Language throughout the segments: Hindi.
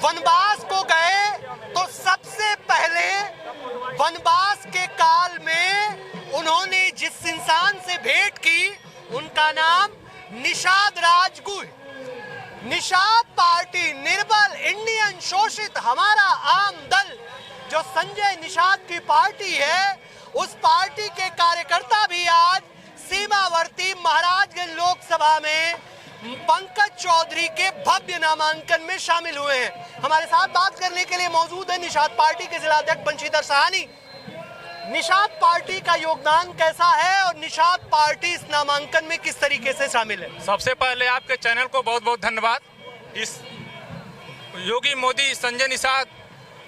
वनवास को गए तो सबसे पहले वनवास के काल में उन्होंने जिस इंसान से भेंट की उनका नाम निषाद राजगुरु। निषाद पार्टी, निर्बल, इंडियन, शोषित, हमारा आम दल, जो संजय निषाद की पार्टी है, उस पार्टी के कार्यकर्ता भी आज सीमावर्ती महाराजगंज लोकसभा में पंकज चौधरी के भव्य नामांकन में शामिल हुए हैं। हमारे साथ बात करने के लिए मौजूद है निषाद पार्टी के जिलाध्यक्ष बंशीधर सहानी। निषाद पार्टी का योगदान कैसा है और निषाद पार्टी इस नामांकन में किस तरीके से शामिल है? सबसे पहले आपके चैनल को बहुत बहुत धन्यवाद। इस योगी मोदी संजय निषाद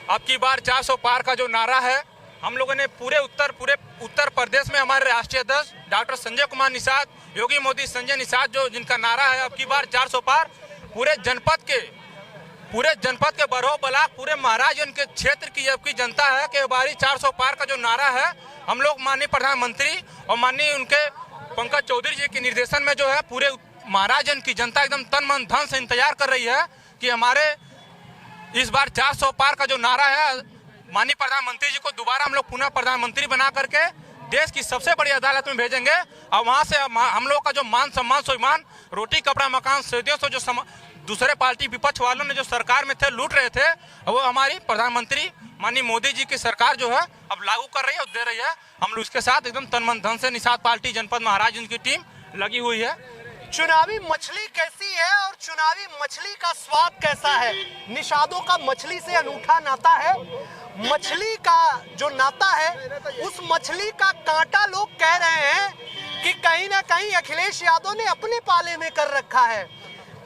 अब की बार 400 पार का जो नारा है, हम लोगों ने पूरे उत्तर प्रदेश में हमारे राष्ट्रीय अध्यक्ष डॉक्टर संजय कुमार निषाद, योगी मोदी संजय निषाद जो जिनका नारा है अब की बार 400 पार, पूरे जनपद के बरहो ब्लॉक, पूरे महाराजगंज के क्षेत्र की अब की जनता है कि बारी 400 पार का जो नारा है, हम लोग माननीय प्रधानमंत्री और माननीय उनके पंकज चौधरी जी के निर्देशन में जो है पूरे महाराजगंज की जनता एकदम तन मन धन से इंतजार कर रही है कि हमारे इस बार 400 पार का जो नारा है, माननीय प्रधानमंत्री जी को दोबारा हम लोग पुनः प्रधानमंत्री बना करके देश की सबसे बड़ी अदालत में भेजेंगे और वहां से हम लोग का जो मान सम्मान स्वाभिमान, रोटी कपड़ा मकान सदियों से जो दूसरे पार्टी विपक्ष वालों ने जो सरकार में थे लूट रहे थे, वो हमारी प्रधानमंत्री माननीय मोदी जी की सरकार जो है अब लागू कर रही है और दे रही है। हम लोग इसके साथ एकदम तन मन धन से निषाद पार्टी जनपद महाराजगंज की टीम लगी हुई है। चुनावी मछली कैसी है और चुनावी मछली का स्वाद कैसा है? निषादों का मछली से अनूठा नाता है। मछली का जो नाता है, उस मछली का कांटा लोग कह रहे हैं कि कहीं ना कहीं अखिलेश यादव ने अपने पाले में कर रखा है।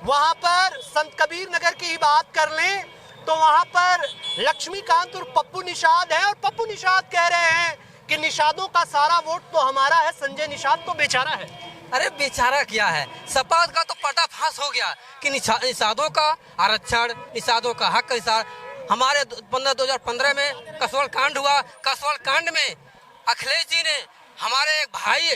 वहां पर संत कबीर नगर की ही बात कर लें तो वहां पर लक्ष्मीकांत और पप्पू निषाद है और पप्पू निषाद कह रहे हैं कि निषादों का सारा वोट तो हमारा है, संजय निषाद तो बेचारा है। अरे बेचारा क्या है, सपा का तो पर्दाफाश हो गया कि निषादों का आरक्षण, निषादों का हक का हिसाब। हमारे 2015 में कसौल कांड हुआ। कसौल कांड में अखिलेश जी ने हमारे एक भाई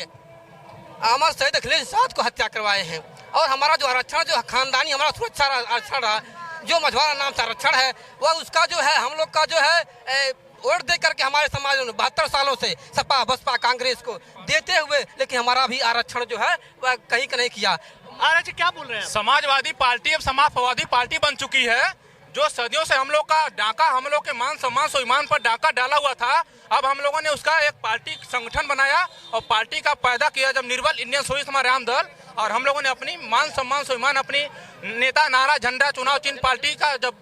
अमर शहीद अखिलेश निषाद को हत्या करवाए हैं और हमारा जो आरक्षण, जो खानदानी हमारा सुरक्षा आरक्षण रहा, जो मझवारा नाम से आरक्षण है, वह उसका जो है हम लोग का जो है वोट दे करके हमारे समाज में 72 सालों से सपा बसपा कांग्रेस को देते हुए, लेकिन हमारा भी आरक्षण जो है वह कहीं का नहीं किया। जी क्या बोल रहे हैं? समाजवादी पार्टी अब समाजवादी पार्टी बन चुकी है। जो सदियों से हम लोग का डाका, हम लोग के मान सम्मान स्वाभिमान पर डाका डाला हुआ था, अब हम लोगों ने उसका एक पार्टी संगठन बनाया और पार्टी का पैदा किया जब निर्बल इंडियन सोशलिस्ट राम दल, और हम लोगों ने अपनी मान सम्मान स्वाभिमान, अपनी नेता नारा झंडा चुनाव चिन्ह पार्टी का जब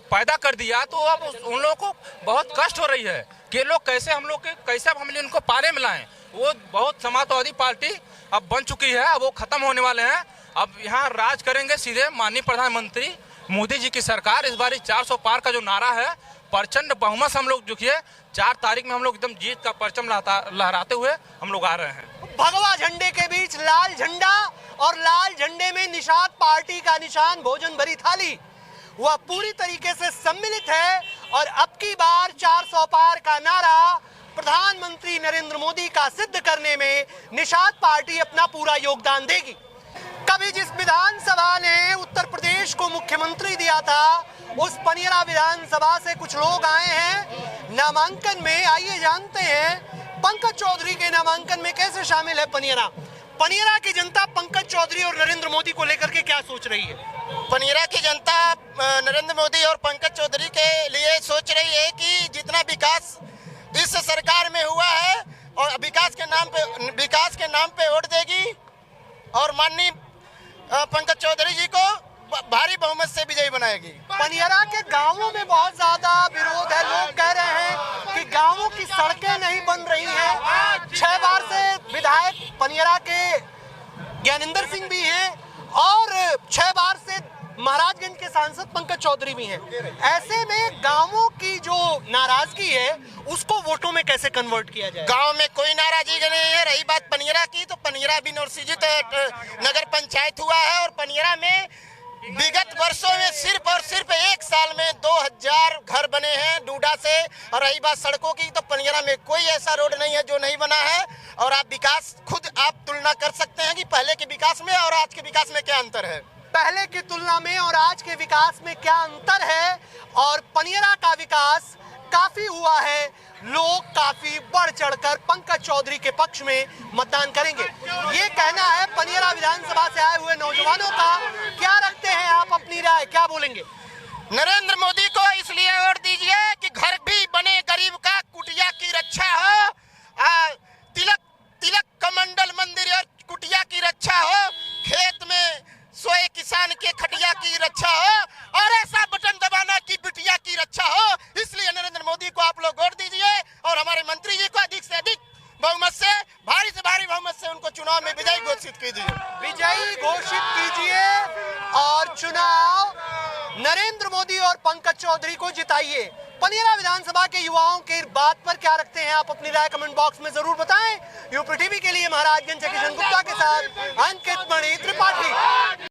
पैदा कर दिया, तो अब उन लोगों को बहुत कष्ट हो रही है कि लोग कैसे हम लोग के कैसे हम उनको पारे में लाएं। वो बहुत समाजवादी पार्टी अब बन चुकी है, अब वो खत्म होने वाले हैं। अब यहाँ राज करेंगे सीधे माननीय प्रधानमंत्री मोदी जी की सरकार। इस बार 400 पार का जो नारा है, प्रचंड बहुमत से हम लोग जो किए 4 तारीख में हम लोग एकदम जीत का परचम लहराते हुए हम लोग आ रहे हैं। भगवा झंडे के बीच लाल झंडा और लाल झंडे में निषाद पार्टी का निशान भोजन भरी थाली, वह पूरी तरीके से सम्मिलित है और अब की बार 400 पार का नारा प्रधानमंत्री नरेंद्र मोदी का सिद्ध करने में निषाद पार्टी अपना पूरा योगदान देगी। कभी जिस विधानसभा ने उत्तर प्रदेश को मुख्यमंत्री दिया था, उस पनियरा विधानसभा से कुछ लोग आए हैं नामांकन में। आइए जानते हैं पंकज चौधरी के नामांकन में कैसे शामिल है पनियरा की जनता पंकज चौधरी और नरेंद्र मोदी को लेकर के क्या सोच रही है? पनियरा की जनता नरेंद्र मोदी और पंकज चौधरी के लिए सोच रही है कि जितना विकास इस सरकार में हुआ है और विकास के नाम पे वोट देगी और माननीय पंकज चौधरी जी को भारी बहुमत से विजयी बनाएगी। पनियरा के गांवों में बहुत ज्यादा विरोध है। लोग कह रहे हैं कि गांवों की सड़कें नहीं बन रही हैं। 6 बार से विधायक पनियरा के ज्ञानेंद्र सिंह भी हैं और 6 बार से महाराजगंज के सांसद पंकज चौधरी भी हैं। ऐसे में गांवों की जो नाराजगी है उसको वोटों में कैसे कन्वर्ट किया जाए? गांव में कोई नाराजगी नहीं है। रही बात पनियरा की, तो पनियरा भी नौरसिजित नगर पंचायत हुआ है और पनियरा में विगत वर्षों में सिर्फ और सिर्फ 1 साल में 2000 घर बने हैं डूडा से। और रही बात सड़कों की, तो पनियरा में कोई ऐसा रोड नहीं है जो नहीं बना है। और आप विकास खुद आप तुलना कर सकते हैं कि पहले के विकास में और आज के विकास में क्या अंतर है। पहले की तुलना में और आज के विकास में क्या अंतर है और पनियरा का विकास काफी हुआ है। लोग काफी बढ़ चढ़कर पंकज चौधरी के पक्ष में मतदान करेंगे, ये कहना है पनियरा विधानसभा से आए हुए नौजवानों का। क्या रखते हैं आप अपनी राय, क्या बोलेंगे? नरेंद्र मोदी को इसलिए वोट दीजिए कि घर भी बने गरीब का, कुटिया की रक्षा हो, तिलक कमंडल मंदिर और कुटिया की रक्षा हो, खेत में सोए किसान के खटिया की रक्षा हो और ऐसा बटन दबाना की बिटिया की रक्षा हो। इसलिए नरेंद्र मोदी को आप लोग वोट दीजिए और हमारे मंत्री जी को अधिक से अधिक बहुमत से, भारी से भारी बहुमत से उनको चुनाव में विजयी घोषित कीजिए। विजयी घोषित कीजिए और चुनाव नरेंद्र मोदी और पंकज चौधरी को जिताइए। पनियरा विधानसभा के युवाओं की बात पर क्या रखते हैं आप अपनी राय कमेंट बॉक्स में जरूर बताएं। यूपी टीवी के लिए महाराजगंज से किशन गुप्ता के साथ अंकित मणि त्रिपाठी।